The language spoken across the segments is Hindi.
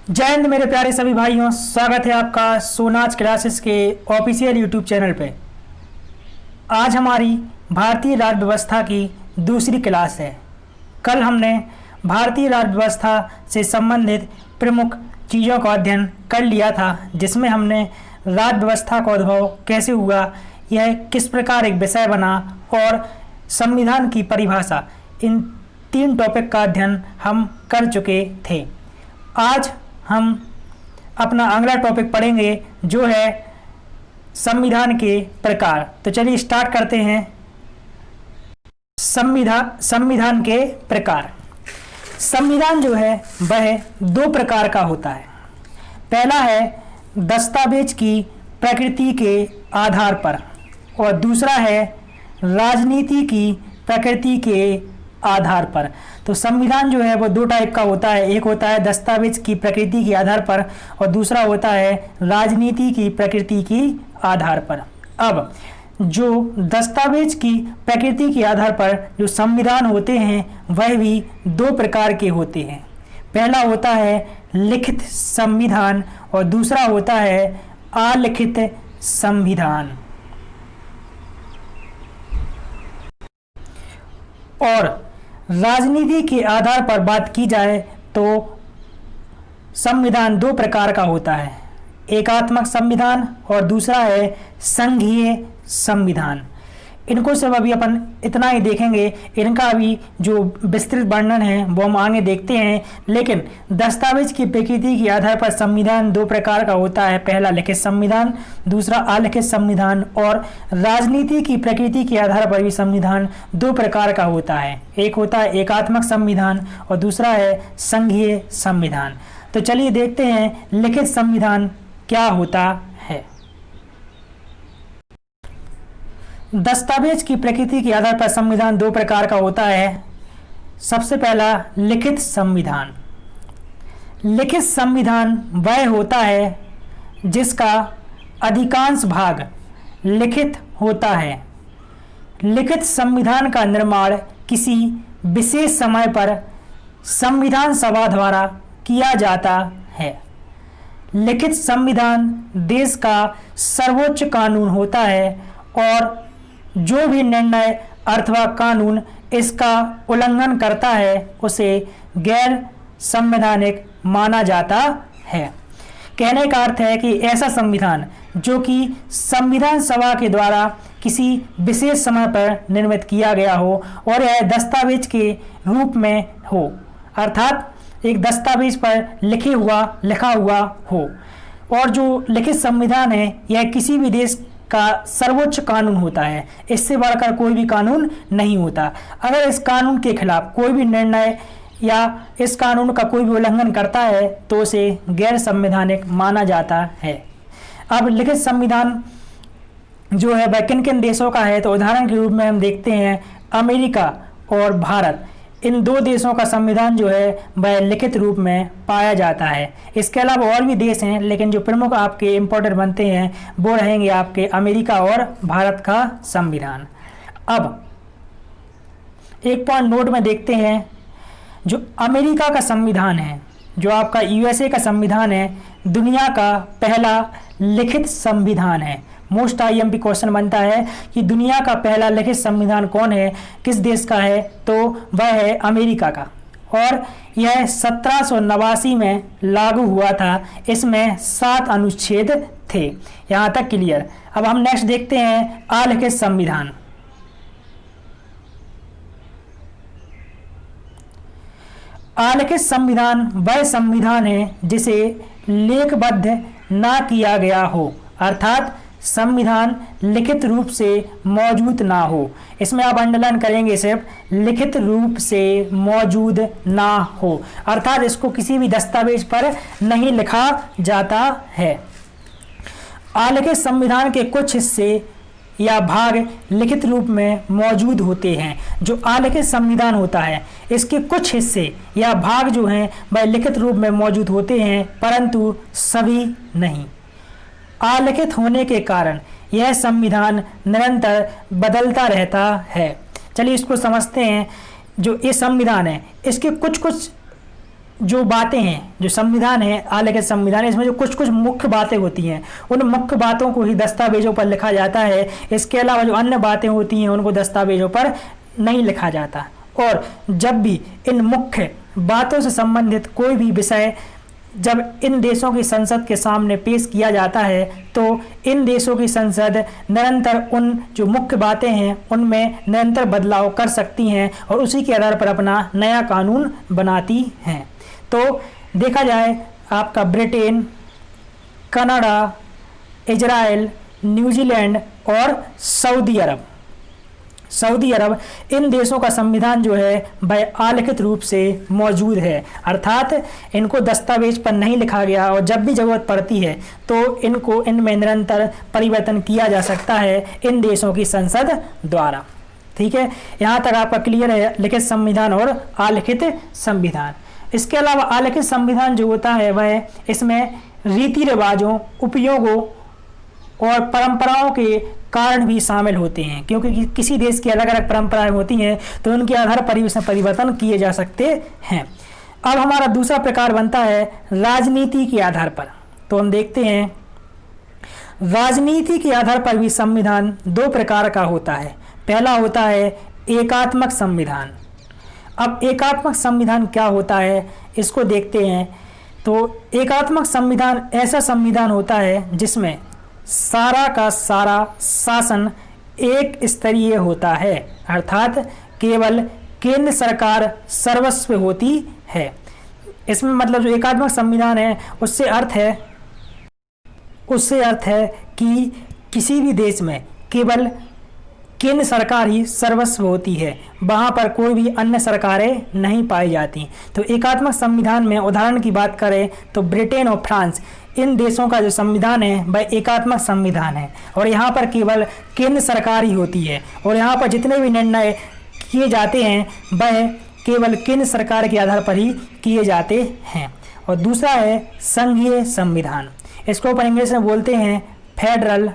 जय हिंद मेरे प्यारे सभी भाइयों, स्वागत है आपका सोनाज क्लासेस के ऑफिशियल यूट्यूब चैनल पे। आज हमारी भारतीय राज्य व्यवस्था की दूसरी क्लास है। कल हमने भारतीय राज्य व्यवस्था से संबंधित प्रमुख चीज़ों का अध्ययन कर लिया था, जिसमें हमने राज्य व्यवस्था का उद्भव कैसे हुआ, यह किस प्रकार एक विषय बना और संविधान की परिभाषा, इन 3 टॉपिक का अध्ययन हम कर चुके थे। आज हम अपना अगला टॉपिक पढ़ेंगे जो है संविधान के प्रकार। तो चलिए स्टार्ट करते हैं। संविधान के प्रकार। संविधान जो है वह 2 प्रकार का होता है। पहला है दस्तावेज की प्रकृति के आधार पर और दूसरा है राजनीति की प्रकृति के आधार पर। तो संविधान जो है वो 2 टाइप का होता है। एक होता है दस्तावेज की प्रकृति के आधार पर और दूसरा होता है राजनीति की प्रकृति की आधार पर। अब जो दस्तावेज की प्रकृति के आधार पर जो संविधान होते हैं वह भी 2 प्रकार के होते हैं। पहला होता है लिखित संविधान और दूसरा होता है अलिखित संविधान। और राजनीति के आधार पर बात की जाए तो संविधान 2 प्रकार का होता है, एकात्मक संविधान और दूसरा है संघीय संविधान। इनको सब अभी अपन इतना ही देखेंगे, इनका अभी जो विस्तृत वर्णन है वो हम आगे देखते हैं। लेकिन दस्तावेज की प्रकृति के आधार पर संविधान 2 प्रकार का होता है, पहला लिखित संविधान, दूसरा अलिखित संविधान। और राजनीति की प्रकृति के आधार पर भी संविधान 2 प्रकार का होता है, एक होता है एकात्मक संविधान और दूसरा है संघीय संविधान। तो चलिए देखते हैं लिखित संविधान क्या होता है। दस्तावेज की प्रकृति के आधार पर संविधान 2 प्रकार का होता है। सबसे पहला लिखित संविधान। लिखित संविधान वह होता है जिसका अधिकांश भाग लिखित होता है। लिखित संविधान का निर्माण किसी विशेष समय पर संविधान सभा द्वारा किया जाता है। लिखित संविधान देश का सर्वोच्च कानून होता है और जो भी निर्णय अथवा कानून इसका उल्लंघन करता है उसे गैर संवैधानिक माना जाता है। कहने का अर्थ है कि ऐसा संविधान जो कि संविधान सभा के द्वारा किसी विशेष समय पर निर्मित किया गया हो और यह दस्तावेज के रूप में हो, अर्थात एक दस्तावेज पर लिखा हुआ हो। और जो लिखित संविधान है यह किसी भी देश का सर्वोच्च कानून होता है, इससे बढ़कर कोई भी कानून नहीं होता। अगर इस कानून के खिलाफ कोई भी निर्णय या इस कानून का कोई भी उल्लंघन करता है तो उसे गैर संवैधानिक माना जाता है। अब लिखित संविधान जो है वह किन किन देशों का है, तो उदाहरण के रूप में हम देखते हैं अमेरिका और भारत, इन 2 देशों का संविधान जो है वह लिखित रूप में पाया जाता है। इसके अलावा और भी देश हैं, लेकिन जो प्रमुख आपके इम्पोर्टेंट बनते हैं वो रहेंगे आपके अमेरिका और भारत का संविधान। अब एक पॉइंट नोट में देखते हैं, जो अमेरिका का संविधान है, जो आपका यूएसए का संविधान है, दुनिया का पहला लिखित संविधान है। मोस्ट आईएमपी क्वेश्चन बनता है कि दुनिया का पहला लिखित संविधान कौन है, किस देश का है, तो वह है अमेरिका का और यह 1789 में लागू हुआ था। इसमें 7 अनुच्छेद थे। यहाँ तक क्लियर। अब हम नेक्स्ट देखते हैं अलिखित संविधान। अलिखित संविधान वह संविधान है जिसे लेखबद्ध ना किया गया हो, अर्थात संविधान लिखित रूप से मौजूद ना हो। इसमें आप अंडरलाइन करेंगे सिर्फ लिखित रूप से मौजूद ना हो, अर्थात इसको किसी भी दस्तावेज पर नहीं लिखा जाता है। अलिखित संविधान के कुछ हिस्से या भाग लिखित रूप में मौजूद होते हैं। जो अलिखित संविधान होता है इसके कुछ हिस्से या भाग जो हैं वह लिखित रूप में मौजूद होते हैं, परंतु सभी नहीं। अलिखित होने के कारण यह संविधान निरंतर बदलता रहता है। चलिए इसको समझते हैं। जो ये संविधान है इसके कुछ जो बातें हैं, जो संविधान है, आलिखित संविधान, इसमें जो कुछ कुछ मुख्य बातें होती हैं, उन मुख्य बातों को ही दस्तावेजों पर लिखा जाता है। इसके अलावा जो अन्य बातें होती हैं उनको दस्तावेजों पर नहीं लिखा जाता। और जब भी इन मुख्य बातों से संबंधित कोई भी विषय जब इन देशों की संसद के सामने पेश किया जाता है तो इन देशों की संसद निरंतर उन जो मुख्य बातें हैं उनमें निरंतर बदलाव कर सकती हैं और उसी के आधार पर अपना नया कानून बनाती हैं। तो देखा जाए आपका ब्रिटेन, कनाडा, इजराइल, न्यूजीलैंड और सऊदी अरब इन देशों का संविधान जो है वह आलिखित रूप से मौजूद है, अर्थात इनको दस्तावेज पर नहीं लिखा गया और जब भी ज़रूरत पड़ती है तो इनको इनमें निरंतर परिवर्तन किया जा सकता है इन देशों की संसद द्वारा। ठीक है, यहाँ तक आपका क्लियर है लिखित संविधान और आलिखित संविधान। इसके अलावा आलिखित संविधान जो होता है वह इसमें रीति रिवाजों, उपयोगों और परंपराओं के कारण भी शामिल होते हैं, क्योंकि किसी देश की अलग अलग परंपराएं होती हैं तो उनके आधार पर ही उसमें परिवर्तन किए जा सकते हैं। अब हमारा दूसरा प्रकार बनता है राजनीति के आधार पर। तो हम देखते हैं राजनीति के आधार पर भी संविधान दो प्रकार का होता है। पहला होता है एकात्मक संविधान। अब एकात्मक संविधान क्या होता है इसको देखते हैं। तो एकात्मक संविधान ऐसा संविधान होता है जिसमें सारा का सारा शासन एक स्तरीय होता है, अर्थात केवल केंद्र सरकार सर्वस्व होती है। इसमें मतलब जो एकात्मक संविधान है उससे अर्थ है कि किसी भी देश में केवल केंद्र सरकार ही सर्वस्व होती है, वहाँ पर कोई भी अन्य सरकारें नहीं पाई जाती। तो एकात्मक संविधान में उदाहरण की बात करें तो ब्रिटेन और फ्रांस, इन देशों का जो संविधान है वह एकात्मक संविधान है और यहाँ पर केवल केंद्र सरकार ही होती है और यहाँ पर जितने भी निर्णय किए जाते हैं वह केवल केंद्र सरकार के आधार पर ही किए जाते हैं। और दूसरा है संघीय संविधान। इसको अपन इंग्लिश में बोलते हैं फेडरल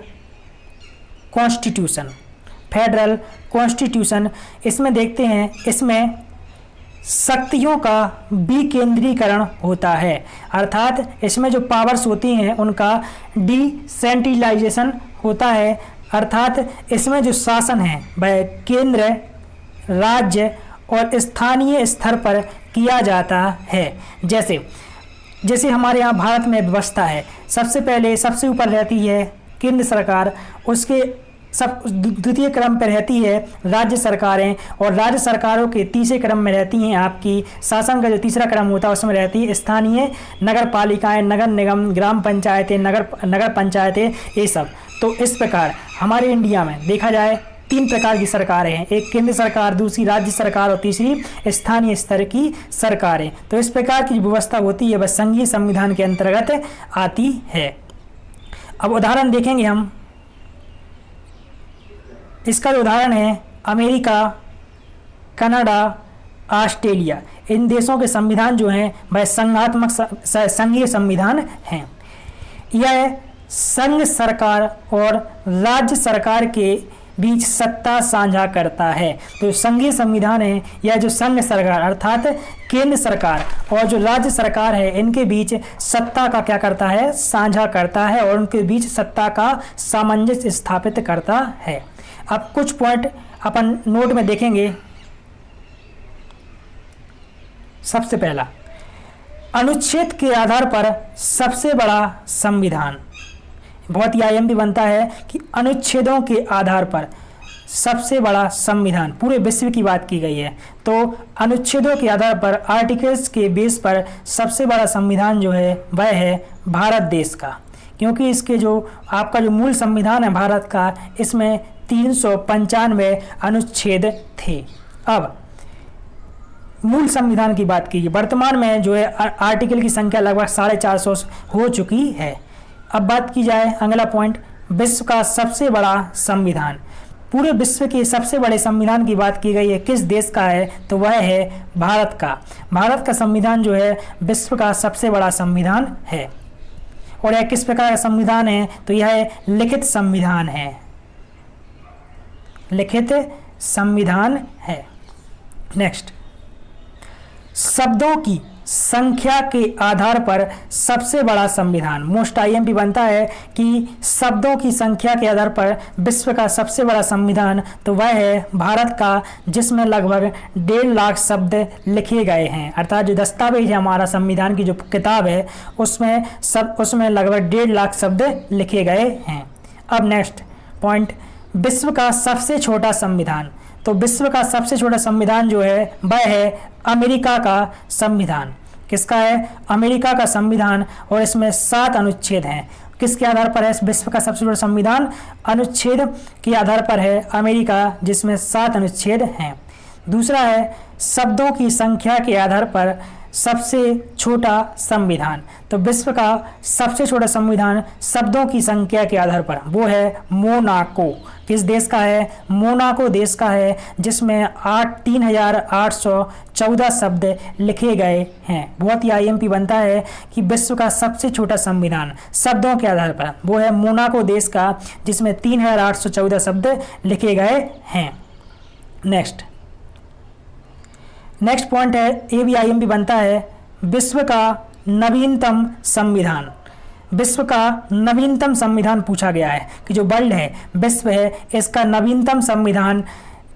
कॉन्स्टिट्यूशन। इसमें देखते हैं इसमें शक्तियों का विकेंद्रीकरण होता है, अर्थात इसमें जो पावर्स होती हैं उनका डिसेंट्रलाइजेशन होता है, अर्थात इसमें जो शासन है वह केंद्र, राज्य और स्थानीय स्तर पर किया जाता है। जैसे हमारे यहाँ भारत में व्यवस्था है, सबसे ऊपर रहती है केंद्र सरकार, उसके द्वितीय क्रम पर रहती है राज्य सरकारें और राज्य सरकारों के तीसरे क्रम में रहती हैं आपकी शासन का जो तीसरा क्रम होता है उसमें रहती है स्थानीय नगर पालिकाएं, नगर निगम, ग्राम पंचायतें, नगर पंचायतें, ये सब। तो इस प्रकार हमारे इंडिया में देखा जाए 3 प्रकार की सरकारें हैं, एक केंद्र सरकार, दूसरी राज्य सरकार और तीसरी स्थानीय स्तर की सरकारें। तो इस प्रकार की व्यवस्था होती है वह संघीय संविधान के अंतर्गत आती है। अब उदाहरण देखेंगे हम। इसका जो उदाहरण है अमेरिका, कनाडा, ऑस्ट्रेलिया, इन देशों के संविधान जो हैं वह संघीय संविधान हैं। यह संघ सरकार और राज्य सरकार के बीच सत्ता साझा करता है। तो संघीय संविधान है यह जो संघ सरकार अर्थात केंद्र सरकार और जो राज्य सरकार है इनके बीच सत्ता का क्या करता है, साझा करता है और उनके बीच सत्ता का सामंजस्य स्थापित करता है। अब कुछ पॉइंट अपन नोट में देखेंगे। सबसे पहला, अनुच्छेद के आधार पर सबसे बड़ा संविधान। बहुत ही आईएमपी बनता है कि अनुच्छेदों के आधार पर सबसे बड़ा संविधान, पूरे विश्व की बात की गई है तो अनुच्छेदों के आधार पर, आर्टिकल्स के बेस पर सबसे बड़ा संविधान जो है वह है भारत देश का, क्योंकि इसके जो आपका जो मूल संविधान है भारत का, इसमें 395 अनुच्छेद थे। अब मूल संविधान की बात कीजिए, वर्तमान में जो है आर्टिकल की संख्या लगभग 450 हो चुकी है। अब बात की जाए अगला पॉइंट, विश्व का सबसे बड़ा संविधान। पूरे विश्व के सबसे बड़े संविधान की बात की गई है, किस देश का है तो वह है भारत का। भारत का संविधान जो है विश्व का सबसे बड़ा संविधान है। और यह किस प्रकार का संविधान है तो यह लिखित संविधान है, लिखित संविधान है। नेक्स्ट, शब्दों की संख्या के आधार पर सबसे बड़ा संविधान। मोस्ट आईएमपी बनता है कि शब्दों की संख्या के आधार पर विश्व का सबसे बड़ा संविधान, तो वह है भारत का, जिसमें लगभग 1.5 लाख शब्द लिखे गए हैं। अर्थात जो दस्तावेज है हमारा संविधान की जो किताब है उसमें लगभग 1.5 लाख शब्द लिखे गए हैं। अब नेक्स्ट पॉइंट, विश्व का सबसे छोटा संविधान। तो विश्व का सबसे छोटा संविधान जो है वह है अमेरिका का संविधान। किसका है? अमेरिका का संविधान, और इसमें 7 अनुच्छेद हैं। किसके आधार पर है विश्व का सबसे छोटा संविधान? अनुच्छेद के आधार पर है अमेरिका, जिसमें 7 अनुच्छेद हैं। दूसरा है शब्दों की संख्या के आधार पर सबसे छोटा संविधान। तो विश्व का सबसे छोटा संविधान शब्दों की संख्या के आधार पर वो है मोनाको। किस देश का है? मोनाको देश का है, जिसमें 3814 शब्द लिखे गए हैं। बहुत ही आईएमपी बनता है कि विश्व का सबसे छोटा संविधान शब्दों के आधार पर वो है मोनाको देश का, जिसमें 3814 शब्द लिखे गए हैं। नेक्स्ट पॉइंट है, ये भी आईएमपी बनता है, विश्व का नवीनतम संविधान। विश्व का नवीनतम संविधान पूछा गया है कि जो वर्ल्ड है, विश्व है, इसका नवीनतम संविधान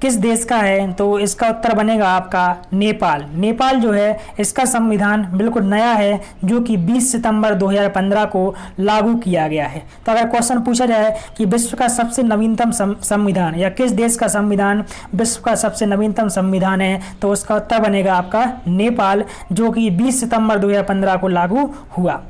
किस देश का है? तो इसका उत्तर बनेगा आपका नेपाल। नेपाल जो है इसका संविधान बिल्कुल नया है, जो कि 20 सितंबर 2015 को लागू किया गया है। तो अगर क्वेश्चन पूछा जाए कि विश्व का सबसे नवीनतम संविधान या किस देश का संविधान विश्व का सबसे नवीनतम संविधान है, तो उसका उत्तर बनेगा आपका नेपाल, जो कि 20 सितंबर 2015 को लागू हुआ।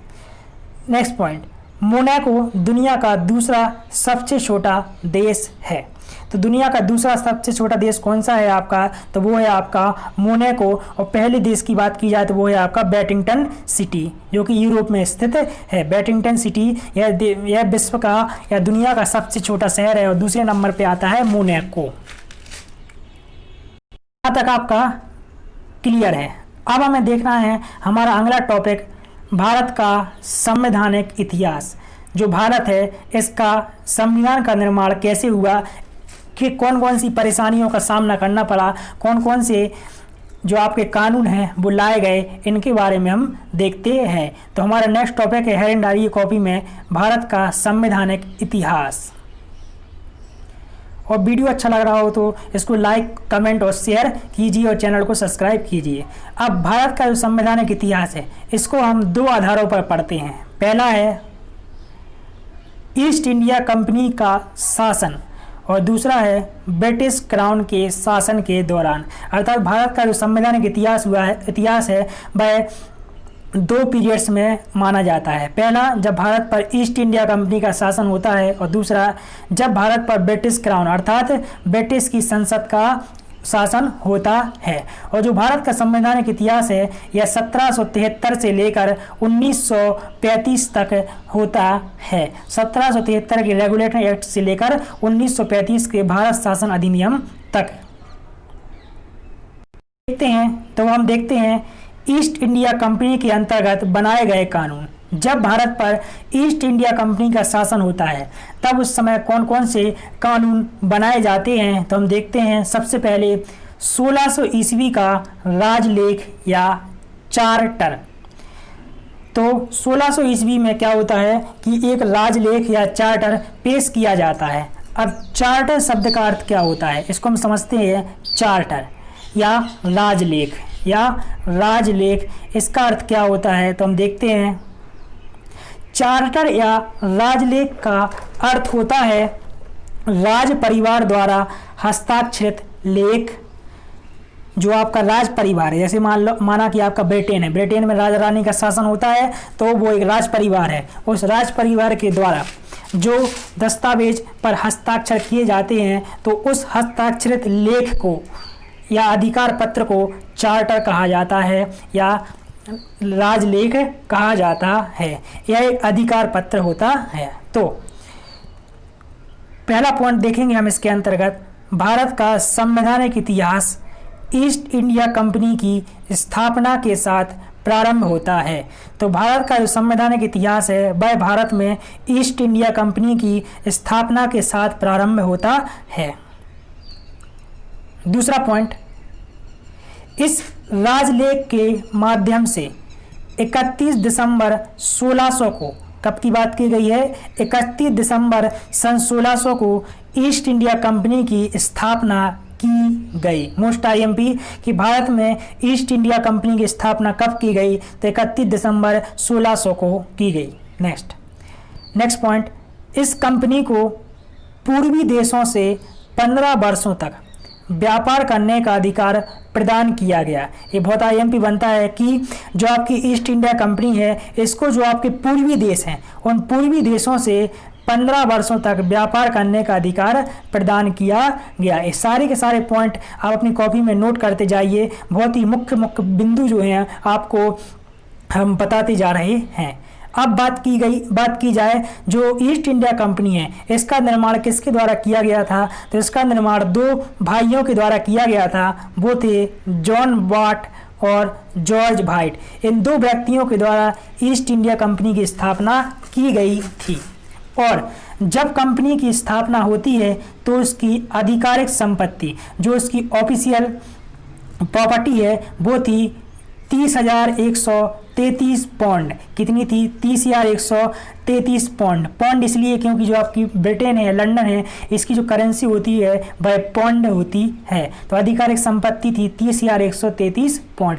नेक्स्ट पॉइंट, मोनाको दुनिया का दूसरा सबसे छोटा देश है। तो दुनिया का दूसरा सबसे छोटा देश कौन सा है आपका? तो वो है आपका मोनाको। और पहले देश की बात की जाए तो वो है आपका बैटिंगटन सिटी, जो कि यूरोप में स्थित है। बैटिंगटन सिटी यह विश्व का या दुनिया का सबसे छोटा शहर है, और दूसरे नंबर पे आता है मोनाको। यहाँ तक आपका क्लियर है। अब हमें देखना है हमारा अगला टॉपिक, भारत का संवैधानिक इतिहास। जो भारत है इसका संविधान का निर्माण कैसे हुआ, कि कौन कौन सी परेशानियों का सामना करना पड़ा, कौन कौन से जो आपके कानून हैं वो लाए गए, इनके बारे में हम देखते हैं। तो हमारा नेक्स्ट टॉपिक है हेरेन डायरी कॉपी में भारत का संवैधानिक इतिहास। और वीडियो अच्छा लग रहा हो तो इसको लाइक, कमेंट और शेयर कीजिए और चैनल को सब्सक्राइब कीजिए। अब भारत का जो संवैधानिक इतिहास है इसको हम 2 आधारों पर पढ़ते हैं। पहला है ईस्ट इंडिया कंपनी का शासन, और दूसरा है ब्रिटिश क्राउन के शासन के दौरान। अर्थात भारत का जो संवैधानिक इतिहास है वह 2 पीरियड्स में माना जाता है। पहला, जब भारत पर ईस्ट इंडिया कंपनी का शासन होता है, और दूसरा जब भारत पर ब्रिटिश क्राउन अर्थात ब्रिटिश की संसद का शासन होता है। और जो भारत का संवैधानिक इतिहास है यह 1773 से लेकर 1935 तक होता है। 1773 के रेगुलेटरी एक्ट से लेकर 1935 के भारत शासन अधिनियम तक देखते हैं। तो हम देखते हैं ईस्ट इंडिया कंपनी के अंतर्गत बनाए गए कानून। जब भारत पर ईस्ट इंडिया कंपनी का शासन होता है तब उस समय कौन कौन से कानून बनाए जाते हैं, तो हम देखते हैं। सबसे पहले 1600 ईस्वी का राजलेख या चार्टर। तो 1600 ईस्वी में क्या होता है कि एक राजलेख या चार्टर पेश किया जाता है। अब चार्टर शब्द का अर्थ क्या होता है इसको हम समझते हैं। चार्टर या राजलेख इसका अर्थ क्या होता है, तो हम देखते हैं। चार्टर या राजलेख का अर्थ होता है राज परिवार द्वारा हस्ताक्षरित लेख। जो आपका राज परिवार है, जैसे माना कि आपका ब्रिटेन है, ब्रिटेन में राजा रानी का शासन होता है, तो वो एक राज परिवार है। उस राज परिवार के द्वारा जो दस्तावेज पर हस्ताक्षर किए जाते हैं, तो उस हस्ताक्षरित लेख को या अधिकार पत्र को चार्टर कहा जाता है या राजलेख कहा जाता है। यह एक अधिकार पत्र होता है। तो पहला पॉइंट देखेंगे हम इसके अंतर्गत, भारत का संवैधानिक इतिहास ईस्ट इंडिया कंपनी की स्थापना के साथ प्रारंभ होता है। तो भारत का जो संवैधानिक इतिहास है वह भारत में ईस्ट इंडिया कंपनी की स्थापना के साथ प्रारंभ होता है। दूसरा पॉइंट, इस राजलेख के माध्यम से 31 दिसंबर 1600 को, कब की बात की गई है, 31 दिसंबर सन 1600 को ईस्ट इंडिया कंपनी की स्थापना की गई। मोस्ट आईएमपी कि भारत में ईस्ट इंडिया कंपनी की स्थापना कब की गई, तो 31 दिसंबर 1600 को की गई। नेक्स्ट पॉइंट, इस कंपनी को पूर्वी देशों से 15 वर्षों तक व्यापार करने का अधिकार प्रदान किया गया। ये बहुत आईएमपी बनता है कि जो आपकी ईस्ट इंडिया कंपनी है, इसको जो आपके पूर्वी देश हैं, उन पूर्वी देशों से 15 वर्षों तक व्यापार करने का अधिकार प्रदान किया गया। ये सारे के सारे पॉइंट आप अपनी कॉपी में नोट करते जाइए। बहुत ही मुख्य बिंदु जो हैं आपको हम बताते जा रहे हैं। अब बात की जाए जो ईस्ट इंडिया कंपनी है, इसका निर्माण किसके द्वारा किया गया था, तो इसका निर्माण 2 भाइयों के द्वारा किया गया था। वो थे जॉन वाट और जॉर्ज वाइट। इन 2 व्यक्तियों के द्वारा ईस्ट इंडिया कंपनी की स्थापना की गई थी। और जब कंपनी की स्थापना होती है तो उसकी आधिकारिक संपत्ति, जो उसकी ऑफिशियल प्रॉपर्टी है, वो थी 30,133 पौंड। कितनी थी, 30,133 पौंड। पौंड इसलिए क्योंकि जो आपकी ब्रिटेन है, लंदन है, इसकी जो करेंसी होती है वह पौंड होती है। तो आधिकारिक संपत्ति थी 30,133 पौंड।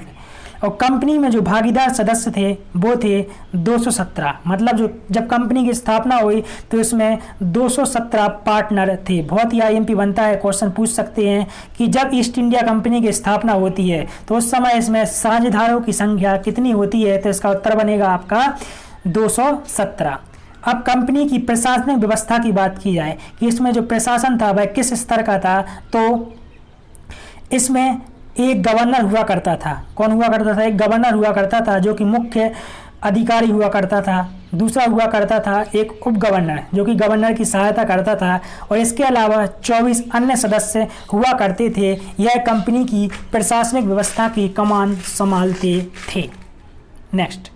और कंपनी में जो भागीदार सदस्य थे वो थे 217। मतलब जो जब कंपनी की स्थापना हुई तो इसमें 217 पार्टनर थे। बहुत ही आईएमपी बनता है, क्वेश्चन पूछ सकते हैं कि जब ईस्ट इंडिया कंपनी की स्थापना होती है तो उस समय इसमें साझेदारों की संख्या कितनी होती है, तो इसका उत्तर बनेगा आपका 217। अब कंपनी की प्रशासनिक व्यवस्था की बात की जाए कि इसमें जो प्रशासन था वह किस स्तर का था, तो इसमें एक गवर्नर हुआ करता था। कौन हुआ करता था, एक गवर्नर हुआ करता था जो कि मुख्य अधिकारी हुआ करता था। दूसरा हुआ करता था एक उप गवर्नर जो कि गवर्नर की सहायता करता था। और इसके अलावा 24 अन्य सदस्य हुआ करते थे। यह कंपनी की प्रशासनिक व्यवस्था की कमान संभालते थे। नेक्स्ट,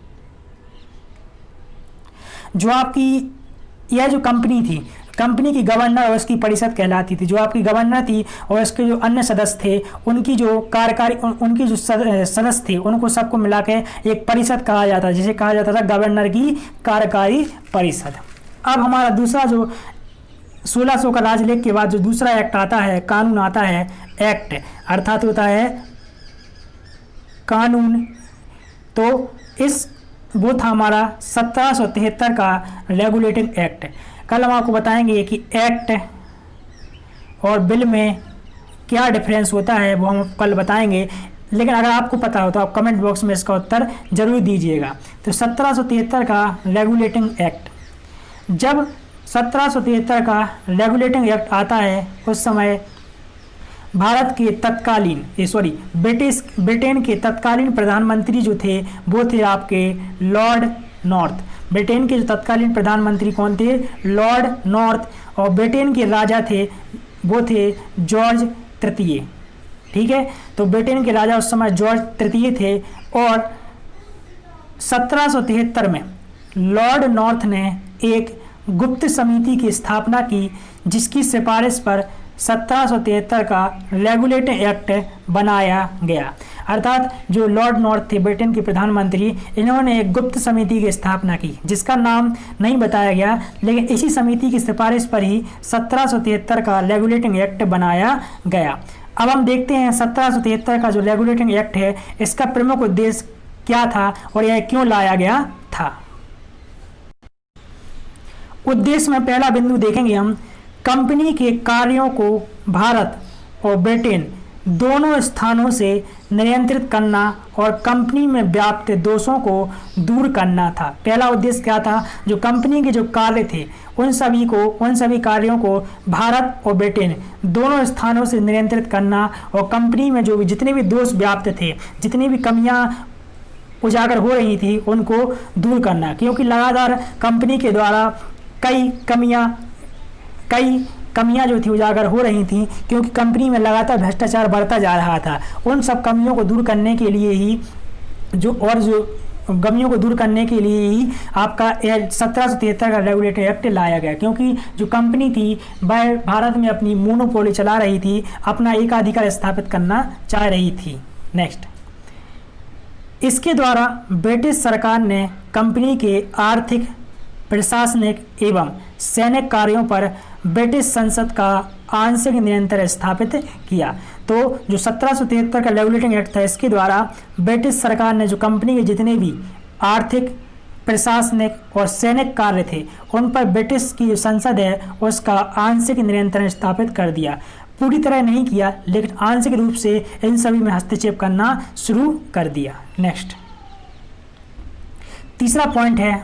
जो आपकी यह जो कंपनी थी, कंपनी की गवर्नर और उसकी परिषद कहलाती थी। जो आपकी गवर्नर थी और उसके जो अन्य सदस्य थे, उनकी जो कार्यकारी उनकी जो सदस्य थे, उनको सबको मिला के एक परिषद कहा जाता, जिसे कहा जाता था गवर्नर की कार्यकारी परिषद। अब हमारा दूसरा जो 1600 का राजलेख के बाद जो दूसरा एक्ट आता है, कानून आता है, एक्ट अर्थात होता है कानून। तो वो था हमारा 1773 का रेगुलेटिंग एक्ट। कल हम आपको बताएंगे कि एक्ट और बिल में क्या डिफरेंस होता है, वो हम कल बताएंगे। लेकिन अगर आपको पता हो तो आप कमेंट बॉक्स में इसका उत्तर जरूर दीजिएगा। तो 1773 का रेगुलेटिंग एक्ट, जब 1773 का रेगुलेटिंग एक्ट आता है उस समय भारत के ब्रिटेन के तत्कालीन प्रधानमंत्री जो थे वो थे आपके लॉर्ड नॉर्थ। ब्रिटेन के जो तत्कालीन प्रधानमंत्री कौन थे, लॉर्ड नॉर्थ। और ब्रिटेन के राजा थे वो थे जॉर्ज तृतीय। ठीक है, तो ब्रिटेन के राजा उस समय जॉर्ज तृतीय थे। और 1773 में लॉर्ड नॉर्थ ने एक गुप्त समिति की स्थापना की, जिसकी सिफारिश पर 1773 का रेगुलेटिंग एक्ट बनाया गया। अर्थात जो लॉर्ड नॉर्थ थे ब्रिटेन के प्रधानमंत्री, इन्होंने एक गुप्त समिति की स्थापना की जिसका नाम नहीं बताया गया, लेकिन इसी समिति की सिफारिश पर ही 1773 का रेगुलेटिंग एक्ट बनाया गया। अब हम देखते हैं 1773 का जो रेगुलेटिंग एक्ट है, इसका प्रमुख उद्देश्य क्या था और यह क्यों लाया गया था। उद्देश्य में पहला बिंदु देखेंगे हम, कंपनी के कार्यों को भारत और ब्रिटेन दोनों स्थानों से नियंत्रित करना और कंपनी में व्याप्त दोषों को दूर करना था। पहला उद्देश्य क्या था, जो कंपनी के जो कार्य थे उन सभी कार्यों को भारत और ब्रिटेन दोनों स्थानों से नियंत्रित करना और कंपनी में जो भी जितने भी दोष व्याप्त थे, जितनी भी कमियां उजागर हो रही थी, उनको दूर करना। क्योंकि लगातार कंपनी के द्वारा कई कमियां जो थी उजागर हो रही थी, क्योंकि कंपनी में लगातार भ्रष्टाचार बढ़ता जा रहा था। उन सब कमियों को दूर करने के लिए ही आपका 1773 का रेगुलेटरी एक्ट लाया गया। क्योंकि जो कंपनी थी वह भारत में अपनी मोनोपोली चला रही थी, अपना एकाधिकार स्थापित करना चाह रही थी। नेक्स्ट, इसके द्वारा ब्रिटिश सरकार ने कंपनी के आर्थिक, प्रशासनिक एवं सैनिक कार्यों पर ब्रिटिश संसद का आंशिक नियंत्रण स्थापित किया। तो जो 1773 का रेगुलेटिंग एक्ट था, इसके द्वारा ब्रिटिश सरकार ने जो कंपनी के जितने भी आर्थिक, प्रशासनिक और सैनिक कार्य थे उन पर ब्रिटिश की जो संसद है उसका आंशिक नियंत्रण स्थापित कर दिया। पूरी तरह नहीं किया, लेकिन आंशिक रूप से इन सभी में हस्तक्षेप करना शुरू कर दिया। नेक्स्ट, तीसरा पॉइंट है,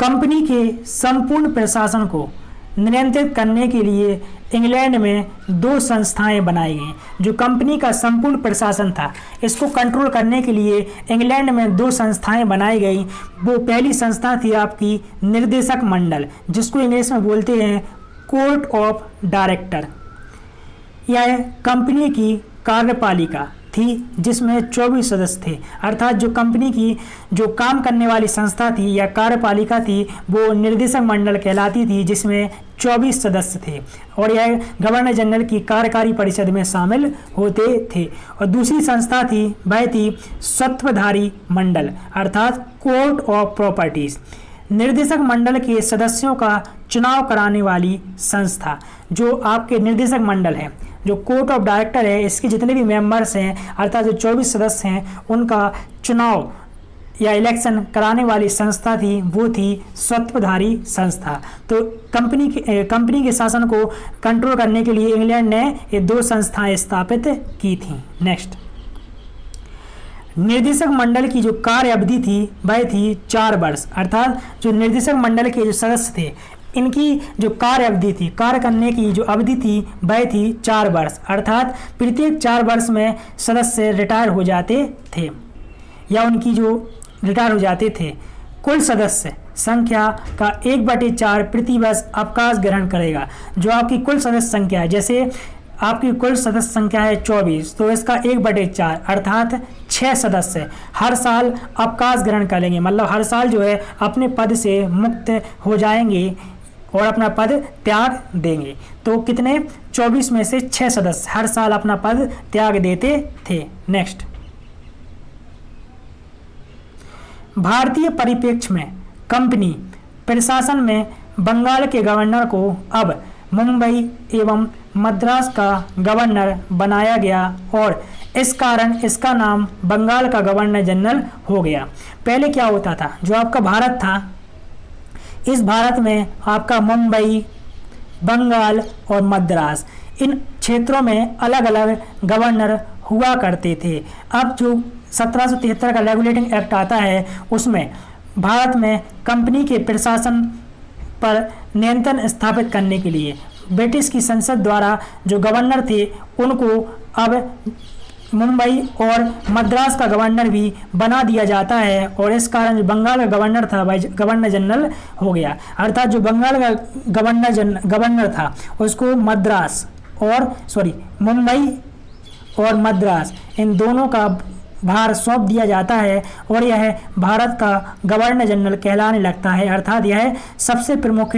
कंपनी के संपूर्ण प्रशासन को नियंत्रित करने के लिए इंग्लैंड में 2 संस्थाएं बनाई गई। जो कंपनी का संपूर्ण प्रशासन था, इसको कंट्रोल करने के लिए इंग्लैंड में 2 संस्थाएं बनाई गई। वो पहली संस्था थी आपकी निर्देशक मंडल, जिसको इंग्लिश में बोलते हैं कोर्ट ऑफ डायरेक्टर। यह कंपनी की कार्यपालिका थी जिसमें 24 सदस्य थे, अर्थात जो कंपनी की जो काम करने वाली संस्था थी या कार्यपालिका थी वो निर्देशक मंडल कहलाती थी, जिसमें 24 सदस्य थे और यह गवर्नर जनरल की कार्यकारी परिषद में शामिल होते थे। और दूसरी संस्था थी वह थी स्वत्वधारी मंडल, अर्थात कोर्ट ऑफ प्रॉपर्टीज। निर्देशक मंडल के सदस्यों का चुनाव कराने वाली संस्था। जो आपके निर्देशक मंडल है, जो कोर्ट ऑफ डायरेक्टर है, इसके जितने भी मेंबर्स हैं अर्थात जो 24 सदस्य हैं उनका चुनाव या इलेक्शन कराने वाली संस्था थी वो थी स्वत्वधारी संस्था। तो कंपनी के शासन को कंट्रोल करने के लिए इंग्लैंड ने ये 2 संस्थाएं स्थापित की थी। नेक्स्ट, निर्देशक मंडल की जो कार्य अवधि थी वह थी 4 वर्ष, अर्थात जो निर्देशक मंडल के जो सदस्य थे इनकी जो कार्य अवधि थी, कार्य करने की जो अवधि थी वह थी 4 वर्ष, अर्थात प्रत्येक 4 वर्ष में सदस्य रिटायर हो जाते थे या उनकी जो रिटायर हो जाते थे। कुल सदस्य संख्या का 1/4 प्रति वर्ष अवकाश ग्रहण करेगा। जो आपकी कुल सदस्य संख्या है, जैसे आपकी कुल सदस्य संख्या है 24, तो इसका 1/4 अर्थात 6 सदस्य हर साल अवकाश ग्रहण करेंगे, मतलब हर साल जो है अपने पद से मुक्त हो जाएंगे और अपना पद त्याग देंगे। तो कितने, 24 में से 6 सदस्य हर साल अपना पद त्याग देते थे। नेक्स्ट, भारतीय परिप्रेक्ष्य में कंपनी प्रशासन में बंगाल के गवर्नर को अब मुंबई एवं मद्रास का गवर्नर बनाया गया और इस कारण इसका नाम बंगाल का गवर्नर जनरल हो गया। पहले क्या होता था, जो आपका भारत था, इस भारत में आपका मुंबई, बंगाल और मद्रास, इन क्षेत्रों में अलग अलग गवर्नर हुआ करते थे। अब जो 1773 का रेगुलेटिंग एक्ट आता है उसमें भारत में कंपनी के प्रशासन पर नियंत्रण स्थापित करने के लिए ब्रिटिश की संसद द्वारा जो गवर्नर थे उनको अब मुंबई और मद्रास का गवर्नर भी बना दिया जाता है और इस कारण जो बंगाल का गवर्नर था वह गवर्नर जनरल हो गया। अर्थात जो बंगाल का गवर्नर था उसको मुंबई और मद्रास इन दोनों का भार सौंप दिया जाता है और यह भारत का गवर्नर जनरल कहलाने लगता है। अर्थात यह सबसे प्रमुख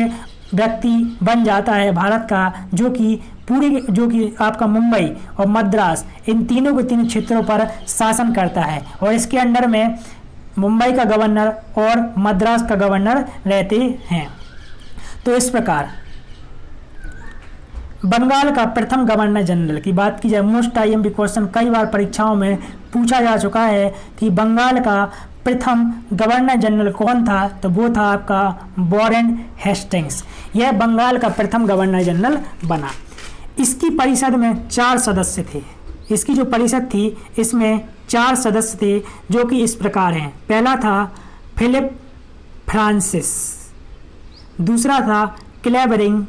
व्यक्ति बन जाता है भारत का, जो कि आपका मुंबई और मद्रास इन तीनों के 3 क्षेत्रों पर शासन करता है और इसके अंडर में मुंबई का गवर्नर और मद्रास का गवर्नर रहते हैं। तो इस प्रकार बंगाल का प्रथम गवर्नर जनरल की बात की जाए, मोस्ट आईएमपी क्वेश्चन कई बार परीक्षाओं में पूछा जा चुका है कि बंगाल का प्रथम गवर्नर जनरल कौन था, तो वो था आपका वॉरेन हेस्टिंग्स। यह बंगाल का प्रथम गवर्नर जनरल बना। इसकी परिषद में 4 सदस्य थे। इसकी जो परिषद थी इसमें 4 सदस्य थे जो कि इस प्रकार हैं। पहला था फिलिप फ्रांसिस, दूसरा था क्लेवरिंग,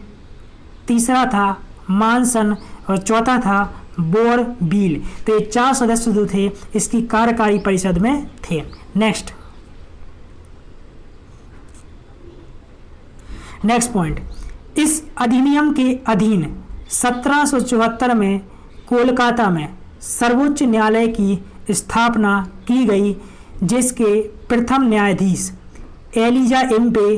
तीसरा था मानसन और चौथा था बोरबील। तो ये 4 सदस्य जो थे इसकी कार्यकारी परिषद में थे। नेक्स्ट पॉइंट, इस अधिनियम के अधीन 1774 में कोलकाता में सर्वोच्च न्यायालय की स्थापना की गई, जिसके प्रथम न्यायाधीश एलिजा इम्पे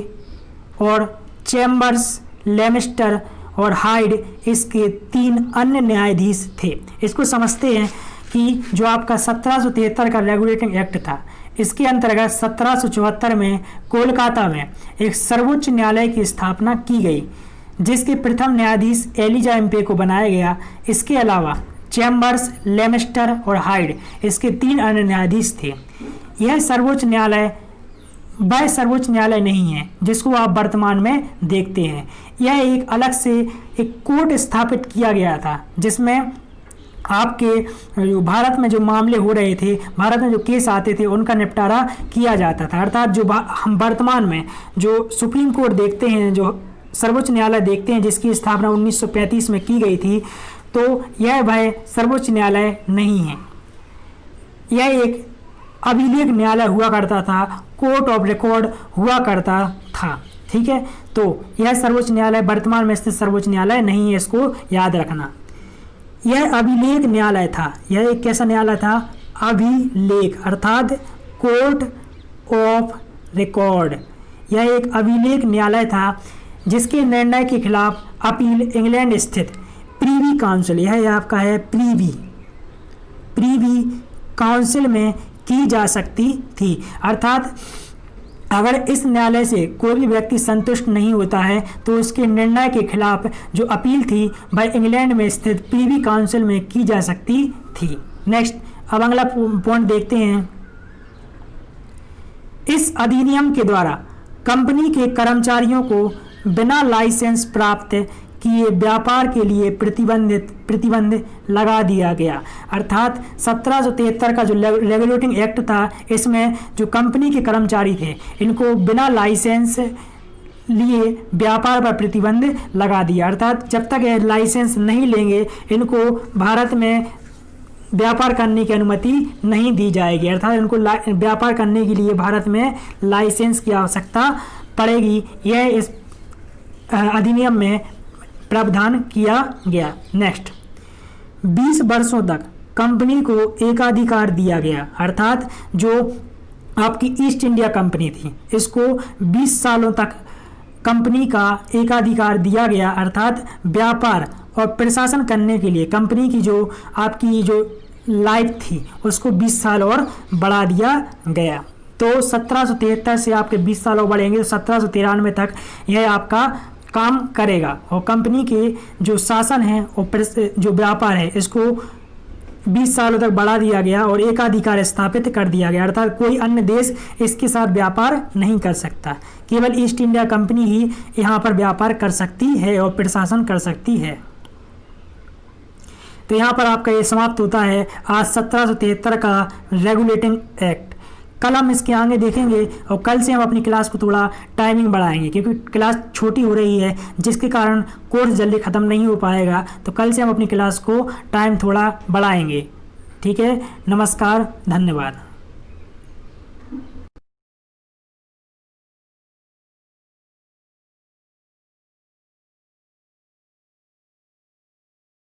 और चैम्बर्स, लेमिस्टर और हाइड इसके 3 अन्य न्यायाधीश थे। इसको समझते हैं कि जो आपका 1773 का रेगुलेटिंग एक्ट था, इसके अंतर्गत 1774 में कोलकाता में एक सर्वोच्च न्यायालय की स्थापना की गई, जिसके प्रथम न्यायाधीश एलिजा एम्पे को बनाया गया। इसके अलावा चैम्बर्स, लेमेस्टर और हाइड इसके 3 अन्य न्यायाधीश थे। यह सर्वोच्च न्यायालय वह सर्वोच्च न्यायालय नहीं है जिसको आप वर्तमान में देखते हैं। यह एक अलग से एक कोर्ट स्थापित किया गया था, जिसमें आपके जो भारत में जो मामले हो रहे थे, भारत में जो केस आते थे, उनका निपटारा किया जाता था। अर्थात जो हम वर्तमान में जो सुप्रीम कोर्ट देखते हैं, जो सर्वोच्च न्यायालय देखते हैं, जिसकी स्थापना 1935 में की गई थी, तो यह वह सर्वोच्च न्यायालय नहीं है। यह एक अभिलेख न्यायालय हुआ करता था, कोर्ट ऑफ रिकॉर्ड हुआ करता था। ठीक है, तो यह सर्वोच्च न्यायालय वर्तमान में स्थित सर्वोच्च न्यायालय नहीं है, इसको याद रखना। यह अभिलेख न्यायालय था। यह एक कैसा न्यायालय था? अभिलेख, अर्थात कोर्ट ऑफ रिकॉर्ड। यह एक अभिलेख न्यायालय था, जिसके निर्णय के खिलाफ अपील इंग्लैंड स्थित प्रीवी काउंसिल, यह आपका है प्रीवी काउंसिल में की जा सकती थी। अर्थात अगर इस न्यायालय से कोई भी व्यक्ति संतुष्ट नहीं होता है, तो उसके निर्णय के खिलाफ जो अपील थी वह इंग्लैंड में स्थित प्रीवी काउंसिल में की जा सकती थी। नेक्स्ट, अब अगला पॉइंट देखते हैं। इस अधिनियम के द्वारा कंपनी के कर्मचारियों को बिना लाइसेंस प्राप्त किए व्यापार के लिए प्रतिबंध लगा दिया गया। अर्थात 1773 का जो रेगुलेटिंग एक्ट था, इसमें जो कंपनी के कर्मचारी थे, इनको बिना लाइसेंस लिए व्यापार पर प्रतिबंध लगा दिया। अर्थात जब तक ये लाइसेंस नहीं लेंगे, इनको भारत में व्यापार करने की अनुमति नहीं दी जाएगी। अर्थात इनको व्यापार करने के लिए भारत में लाइसेंस की आवश्यकता पड़ेगी। यह इस अधिनियम में प्रावधान किया गया। नेक्स्ट, 20 वर्षों तक कंपनी को एकाधिकार दिया गया। अर्थात जो आपकी ईस्ट इंडिया कंपनी थी, इसको 20 सालों तक कंपनी का एकाधिकार दिया गया। अर्थात व्यापार और प्रशासन करने के लिए कंपनी की जो आपकी जो लाइफ थी, उसको 20 साल और बढ़ा दिया गया। तो 1773 से आपके 20 साल और बढ़ेंगे, तो 1793 तक यह आपका काम करेगा। और कंपनी के जो शासन है और जो व्यापार है, इसको 20 सालों तक बढ़ा दिया गया और एकाधिकार स्थापित कर दिया गया। अर्थात कोई अन्य देश इसके साथ व्यापार नहीं कर सकता, केवल ईस्ट इंडिया कंपनी ही यहाँ पर व्यापार कर सकती है और प्रशासन कर सकती है। तो यहाँ पर आपका ये समाप्त होता है आज 1773 का रेगुलेटिंग एक्ट। कल हम इसके आगे देखेंगे और कल से हम अपनी क्लास को थोड़ा टाइमिंग बढ़ाएंगे, क्योंकि क्लास छोटी हो रही है, जिसके कारण कोर्स जल्दी ख़त्म नहीं हो पाएगा। तो कल से हम अपनी क्लास को टाइम थोड़ा बढ़ाएंगे। ठीक है, नमस्कार, धन्यवाद।